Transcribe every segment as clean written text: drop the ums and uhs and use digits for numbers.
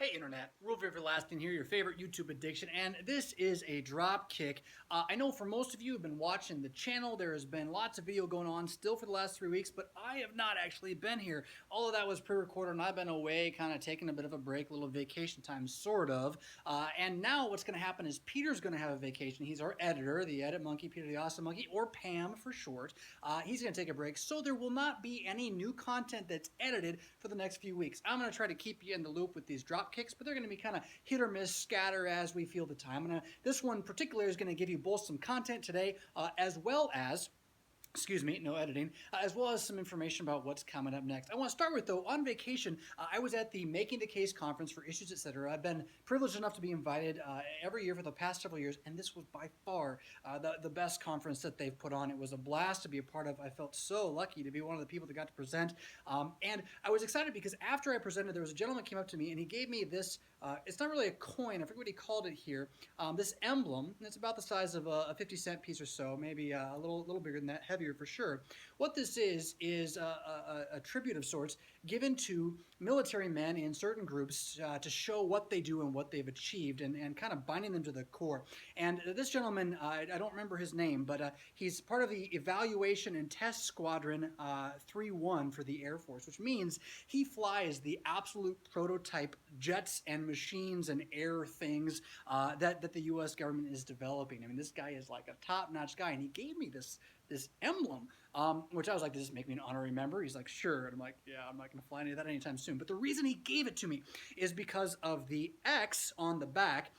Hey Internet, Worldview Everlasting here, your favorite YouTube addiction, and this is a Dropkick. I know for most of you who have been watching the channel, there has been lots of video going on still for the last 3 weeks, but I have not actually been here. All of that was pre-recorded and I've been away, kind of taking a bit of a break, a little vacation time, sort of. And now what's going to happen is Peter's going to have a vacation. He's our editor, the Edit Monkey, Peter the Awesome Monkey, or Pam for short. He's going to take a break, so there will not be any new content that's edited for the next few weeks. I'm going to try to keep you in the loop with these drop kicks, but they're going to be kind of hit or miss, scatter as we feel the time. This one in particular is going to give you both some content today, as well as no editing, as well as some information about what's coming up next. I want to start with, though, on vacation, I was at the Making the Case conference for Issues, etc. I've been privileged enough to be invited every year for the past several years, and this was by far the best conference that they've put on. It was a blast to be a part of. I felt so lucky to be one of the people that got to present, and I was excited because after I presented, there was a gentleman that came up to me, and he gave me this, it's not really a coin, I forget what he called it here, this emblem, and it's about the size of a 50-cent piece or so, maybe a little bigger than that, heavier for sure. What this is a tribute of sorts given to military men in certain groups to show what they do and what they've achieved, and kind of binding them to the core. And this gentleman, I don't remember his name, but he's part of the Evaluation and Test Squadron 3-1 for the Air Force, which means he flies the absolute prototype jets and machines and air things that the U.S. government is developing. I mean, this guy is like a top-notch guy, and he gave me this emblem, which I was like, does this make me an honorary member? He's like, sure. And I'm like, yeah, I'm not going to fly any of that anytime soon. But the reason he gave it to me is because of the X on the back,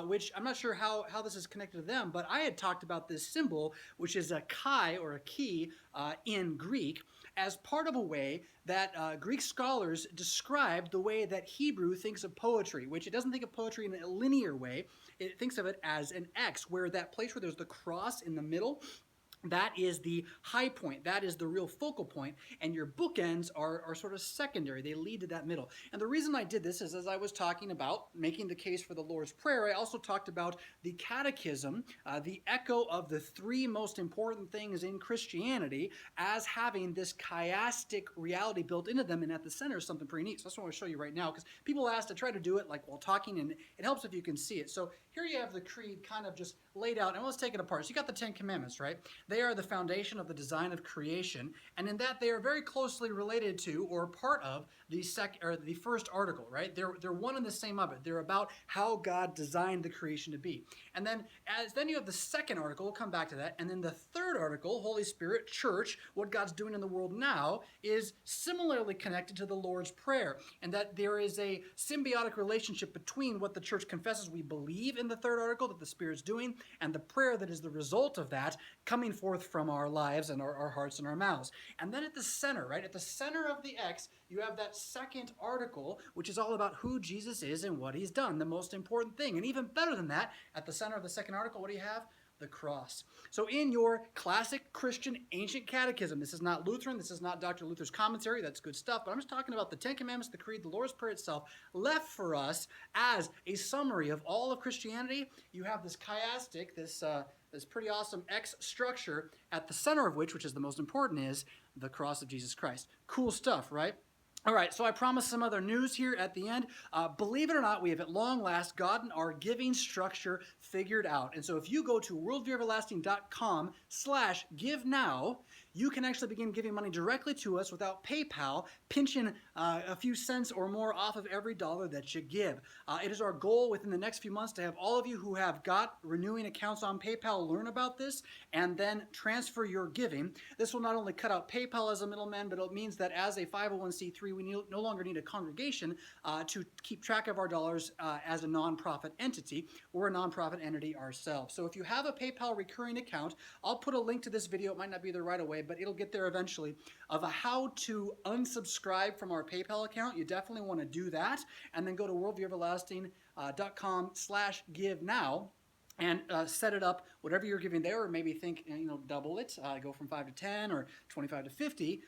which I'm not sure how this is connected to them, but I had talked about this symbol, which is a chi, or a key, in Greek, as part of a way that Greek scholars described the way that Hebrew thinks of poetry, which it doesn't think of poetry in a linear way. It thinks of it as an X, where that place where there's the cross in the middle, that is the high point. That is the real focal point, and your bookends are sort of secondary. They lead to that middle. And the reason I did this is, as I was talking about making the case for the Lord's Prayer, I also talked about the Catechism, the echo of the three most important things in Christianity, as having this chiastic reality built into them, and at the center is something pretty neat. So that's what I want to show you right now, because people ask to try to do it like while talking, and it helps if you can see it. So here you have the creed kind of just laid out, and let's take it apart. So you got the 10 Commandments, right? They are the foundation of the design of creation, and in that they are very closely related to, or part of, the first article, right? They're one and the same of it. They're about how God designed the creation to be. And then you have the second article, we'll come back to that, and then the third article, Holy Spirit, Church, what God's doing in the world now, is similarly connected to the Lord's Prayer, and that there is a symbiotic relationship between what the church confesses we believe in the third article that the Spirit's doing, and the prayer that is the result of that coming forth from our lives and our hearts and our mouths. And then at the center, right, at the center of the X, you have that second article, which is all about who Jesus is and what he's done, the most important thing. And even better than that, at the center of the second article, what do you have? The cross. So in your classic Christian ancient catechism, this is not Lutheran, this is not Dr. Luther's commentary, that's good stuff, but I'm just talking about the 10 Commandments, the Creed, the Lord's Prayer itself, left for us as a summary of all of Christianity. You have this chiastic, this pretty awesome X structure, at the center of which is the most important, is the cross of Jesus Christ. Cool stuff, right? All right, so I promised some other news here at the end. Believe it or not, we have at long last gotten our giving structure figured out. And so if you go to worldvieweverlasting.com/give now, you can actually begin giving money directly to us without PayPal pinching a few cents or more off of every dollar that you give. It is our goal within the next few months to have all of you who have got renewing accounts on PayPal learn about this and then transfer your giving. This will not only cut out PayPal as a middleman, but it means that as a 501c3, we no longer need a congregation to keep track of our dollars as a nonprofit entity. We're a nonprofit entity ourselves. So if you have a PayPal recurring account, I'll put a link to this video. It might not be there right away, but it'll get there eventually, of how to unsubscribe from our PayPal account. You definitely want to do that, and then go to worldvieweverlasting.com/give now. and set it up whatever you're giving there, or maybe think, double it, go from 5 to 10 or 25 to 50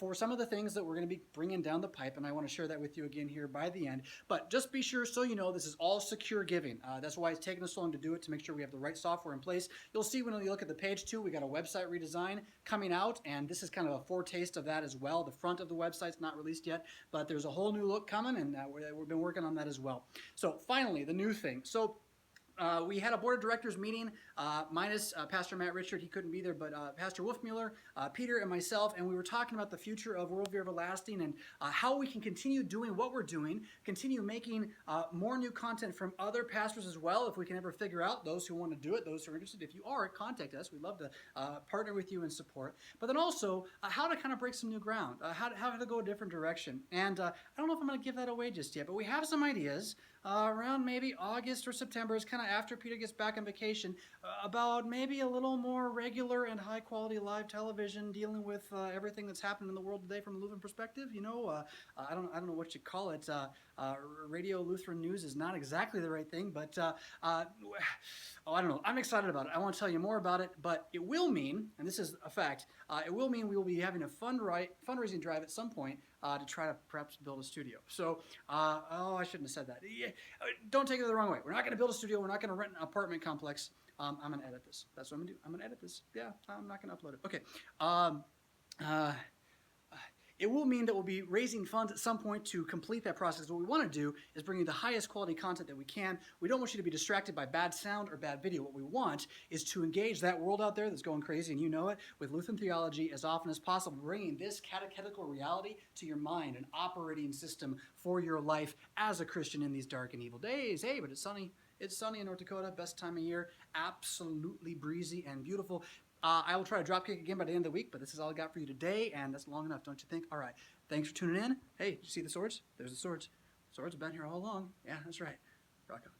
for some of the things that we're going to be bringing down the pipe, and I want to share that with you again here by the end. But just be sure, so you know, this is all secure giving. That's why it's taken us so long to do it, to make sure we have the right software in place. You'll see when you look at the page too, we got a website redesign coming out, and this is kind of a foretaste of that as well. The front of the website's not released yet, but there's a whole new look coming, and we've been working on that as well. So finally, the new thing. So we had a board of directors meeting, minus Pastor Matt Richard. He couldn't be there, but Pastor Wolfmuller, Peter, and myself, and we were talking about the future of Worldview Everlasting and how we can continue doing what we're doing, continue making more new content from other pastors as well, if we can ever figure out those who want to do it, those who are interested. If you are, contact us. We'd love to partner with you and support. But then also, how to kind of break some new ground, how to go a different direction. And I don't know if I'm going to give that away just yet, but we have some ideas around maybe August or September. It's kind of after Peter gets back on vacation, about maybe a little more regular and high quality live television dealing with everything that's happening in the world today from a Lutheran perspective. I don't know what you call it. Radio Lutheran news is not exactly the right thing, but I don't know. I'm excited about it. I want to tell you more about it, but it will mean, and this is a fact, it will mean we will be having a fundraising drive at some point to try to perhaps build a studio. So, I shouldn't have said that. Don't take it the wrong way. We're not going to build a studio. We're not going to rent an apartment complex. I'm going to edit this. That's what I'm going to do. I'm going to edit this. Yeah, I'm not going to upload it. Okay. It will mean that we'll be raising funds at some point to complete that process. What we want to do is bring you the highest quality content that we can. We don't want you to be distracted by bad sound or bad video. What we want is to engage that world out there that's going crazy, and you know it, with Lutheran theology as often as possible, bringing this catechetical reality to your mind, an operating system for your life as a Christian in these dark and evil days. Hey, but it's sunny. It's sunny in North Dakota, best time of year, absolutely breezy and beautiful. I will try to dropkick again by the end of the week, but this is all I got for you today, and that's long enough, don't you think? All right. Thanks for tuning in. Hey, did you see the swords? There's the swords. Swords have been here all along. Yeah, that's right. Rock on.